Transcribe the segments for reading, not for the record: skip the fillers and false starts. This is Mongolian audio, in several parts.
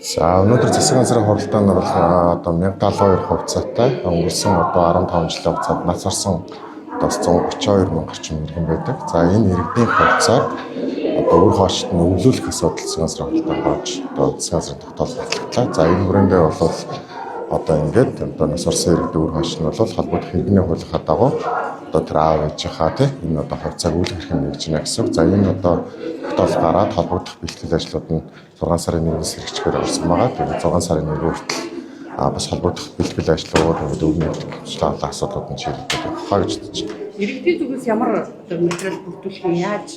За өнөөдөр засаг газрын хуралдаанд бол одоо 1072 хувьцаатай өнгөрсөн одоо 15 жилийн хугацаанд нас барсан одоо 132 мянга орчим иргэн байдаг. За энэ иргэдийн хувьцааг одоо үр хойчт нь өвлүүлэх асуудал засаг газрын хуралдаанд орж одоо засаг газрын тогтоол батлагдлаа. За энэ хүрээндээ бол одоо ингээд одоо нас барсан иргэдийн үр хойч нь бол холбогдох хэрэгний хуулийнхаа дагуу одоо тэр аав ээжийнхаа энэ одоо хувьцааг үүлгэх хэрэг нэгж байна гэсэн. За энэ одоо тогтоол гараад холбогдох бэлтгэл ажлууд нь 6 сарын 1-ээс хэрэгжихээр орсон байгаа. Тэгээд 6 сарын 1 хүртэл бас холбогдох бэлтгэл ажлууд ингээд өвнөж ажиллагаа асуудлууд нь чиглэлтэй байгаа гэж бодож байна. Иргэдийн зүгээс ямар материал бүрдүүлэх нь яаж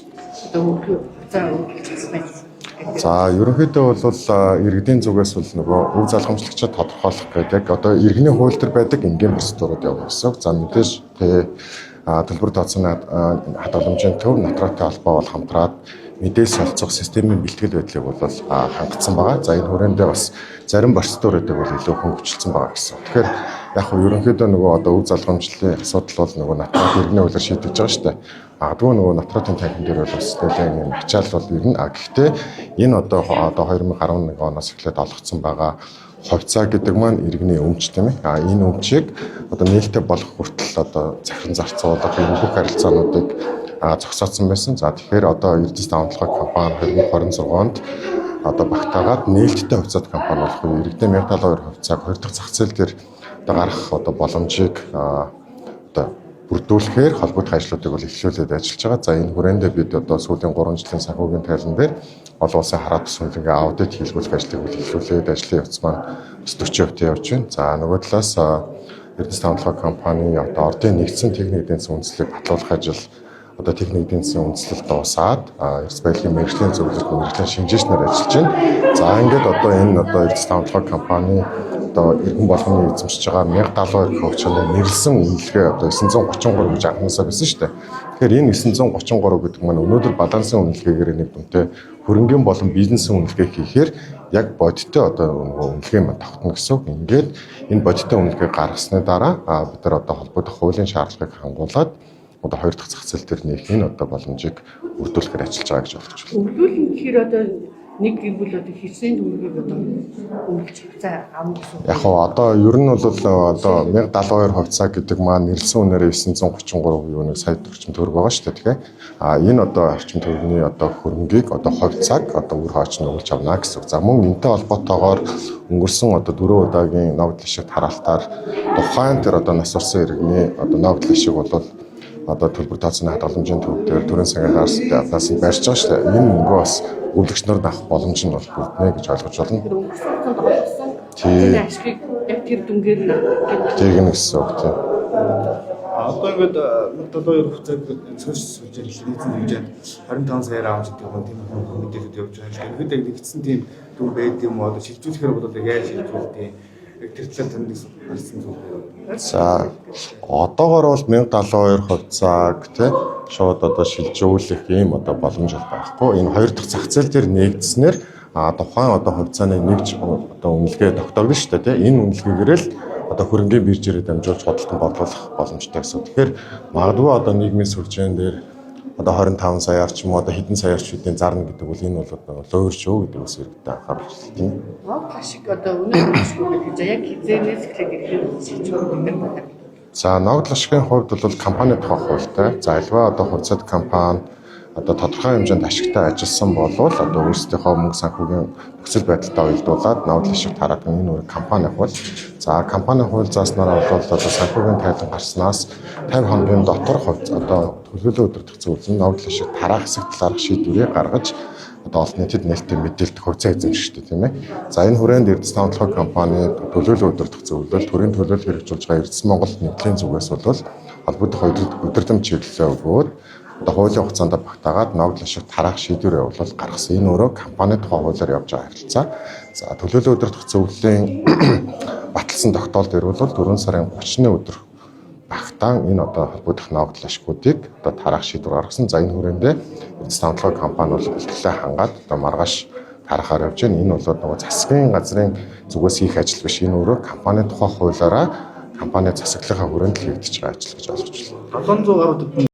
одоо хугацаа үргэлжлэх байх вэ? За ерөнхийдөө бол иргэдийн зүгээс бол нөгөө өв залгамжлагчид тодорхойлох гэдэг одоо иргэний хууль төр байдаг энгийн процедурууд явах гэсэн. За мэдээж төлбөр тооцооны хадгаламжийн төв натуралтай холбоо бол хамтраад мэдээ солилцох системийн бэлтгэл байдлыг бол хангацсан байгаа. За энэ хүрээндээ бас зарим процедуруудыг бол илүү хөнгөвчлсөн байгаа гэсэн. Тэгэхээр яг хөө ерөнхийдөө нөгөө одоо өв залгамжлалын асуудал бол нөгөө натурал иргэний хуулиар шийдэж байгаа шүү дээ. Магадгүй нөгөө натуралын танхим дээр бол бас нэлээд юм ачаал бол ирнэ. Гэхдээ энэ одоо 2011 оноос эхлээд олгогдсон байгаа хувьцаа гэдэг маань иргэний өмч тийм ээ. Энэ өмчийг одоо нээлттэй болох хүртэл одоо захиран зарцуулах энэ бүх харилцаануудыг зогсоодсон байсан. За тэгэхээр одоо Эрдэс давталгын компани 2026 онд одоо багтаагаад нээлттэй хувьцаат компани болох иргэдийн 1072 хувьцааг 2 дахь зах зээл дээр одоо гаргах одоо боломжийг одоо бүрдүүлэхээр холбогдох ажлуудыг бол эхлүүлээд ажиллаж байгаа. За энэ хүрээндээ бид одоо сүүлийн 3 жилийн санхүүгийн тайлан дээр олон улсын хараад төсвөлгийн аудит хийлгүүлэх ажлыг бол эхлүүлээд ажлын явц маань 40% явж байна. За нөгөө талаас Эрдэс давталгын компани одоо ордын нэгдсэн техник эдийн засгийн үндэслэлийг батлуулах ажил одоо техник эдийн засгийн үндэслэл дуусаад эрс байдлын мэргэжлийн зөвлөлт мэргэжлийн шинжээчнээр ажиллаж байна. За ингээд одоо энэ одоо Эрдэс давталгын компани одоо иргэн болгоны эзэмшиж байгаа 1072 хувьчааны нэрлсэн үнэлгээ одоо 933 гэж анхнаасаа байсан шүү дээ. Тэгэхээр энэ 933 гэдэг маань өнөөдөр балансын үнэлгээгээр нэг дүнтэй хөрөнгөний болон бизнесийн үнэлгээ хийхээр яг бодиттой одоо үнэлгээ маань тогтно гэсэн. Ингээд энэ бодиттой үнэлгээ гаргасны дараа бид нар одоо холбогдох хуулийн шаардлагыг хангуулад одоо 2 дахь зах зээл дээр нээх энэ одоо боломжийг бүрдүүлэхээр ажиллаж байгаа гэж ойлгож байна. Өвлүүлэн гэхээр одоо нэг гэр бүл одоо хэсгийн төгрөгийг одоо өвлж хувьцаа авах гэсэн. Яг хоо одоо ер нь бол одоо 1072 хувьцаа гэдэг маань нэрлсэн үнээрээ 933 юуныг сая орчим төгрөг байгаа шүү дээ тэгэхээр энэ одоо орчим төгрөгийн одоо хөрөнгийг одоо хувьцааг одоо үр хойч нь өгүүлж авна гэсэн. За мөн энэтэй холбоотойгоор өнгөрсөн одоо 4 удаагийн ногдол ашиг тараалтаар тухайн тэр одоо нас барсан иргэний одоо ногдол ашиг бол одоо төлбөр тооцооны хадгаламжийн төв дээр төрийн сангийн хаарсаас барьж байгаа шүү дээ. Энэ мөнгөө бас өвлөгчнөр авах боломж нь бол бүрднэ гэж ойлгож байна. Тэр өнгөрсөн олгосон энэ ашигыг яг тэр дүнгээр нь тэгнэ гэсэн үг тийм. Одоо ингээд 1072 хувьцааг цоос сүлжээр нийцэн хэмжээнд 25 саяар авч гэдэг юм тийм мэдээлэлд явж байгаа шүү дээ. Тэгэхэд нэгдсэн тийм дүр байд юм уу? Шилжүүлэхээр бол яаж шилжүүлдэг? Тэр талаар танд хэлсэн зүйл байна. За одоогоор бол 1072 хувьцааг тий шууд одоо шилжүүлэх ийм одоо боломж байхгүй. Энэ 2 дахь зах зээл дээр нэгдснээр тухайн одоо хувьцааны нэгж одоо үнэлгээ тогтоогдсон шүү дээ тий. Энэ үнэлгээгээр л одоо хөрөнгөний биржээр дамжуулж худалдан борлуулах боломжтой гэсэн. Тэгэхээр магадгүй одоо нийгмийн сүлжээн дээр одоо 25 саяар ч юм уу одоо хэдэн саяар ч үдийн зарна гэдэг бол энэ бол одоо лойрч юу гэдэг бас хэрэгтэй анхаарах хэрэгтэй тийм. ногдол ашиг одоо өнөөдөр гэж яг хизээнээс эхлээд ирэхэд шилжүүлэх юм байна. За ногдол ашигын хувьд бол компани тухай хуультай. За альва одоо хувьцаат компани одоо тодорхой хэмжээнд ашигтай ажилласан болвол одоо өөрсдийнхөө мөнгө санхүүгийн нөхцөл байдалтай уялдуулаад ногдол ашиг тараадаг энэ өөр компани хууль. За компани хууль зааснараа бол одоо санхүүгийн тайлан гарснаас 50 хоногийн дотор одоо төлөвлөлөө өдөртөх зөвлөн ногдол ашиг тараах хэсэг талаарх шийдвэрийг гаргаж одоо олон нийтэд нээлттэй мэдээлэлт хувьцаа эзэмшдэг тийм ээ. За энэ хүрээнд Эрдэс давталгын компани төлөвлөлөө өдөртөх зөвлөл төрийн төлөөлөл хэрэгжүүлж байгаа Эрдэс Монгол нэгдлийн зүгээс бол холбогдох удирдам чиглэлээ өгөөд одоо хуулийн хугацаанд багтаагаад ногдол ашиг тараах шийдвэр явуулалт гаргасан. Энэ өөрөө компани тухай хуулиар явж байгаа харилцаа. За төлөөлөл өдөртөх зөвлөлийн баталсан тогтоол дээр бол 4 сарын 30-ны өдөр багтаан энэ одоо холбогдох ногдол ашигуудыг одоо тараах шийдвэр гаргасан. За энэ хүрээндээ Эрдэс давталгын компани бол бэлтгэлээ хангаад одоо маргааш тарахаар явж байна. Энэ бол нөгөө засгийн газрын зүгээс хийх ажил биш. Энэ өөрөө компани тухай хуулиараа компани засаглалынхаа хүрээнд л хийгдэж байгаа ажил гэж ойлгож байна. 700 гаруй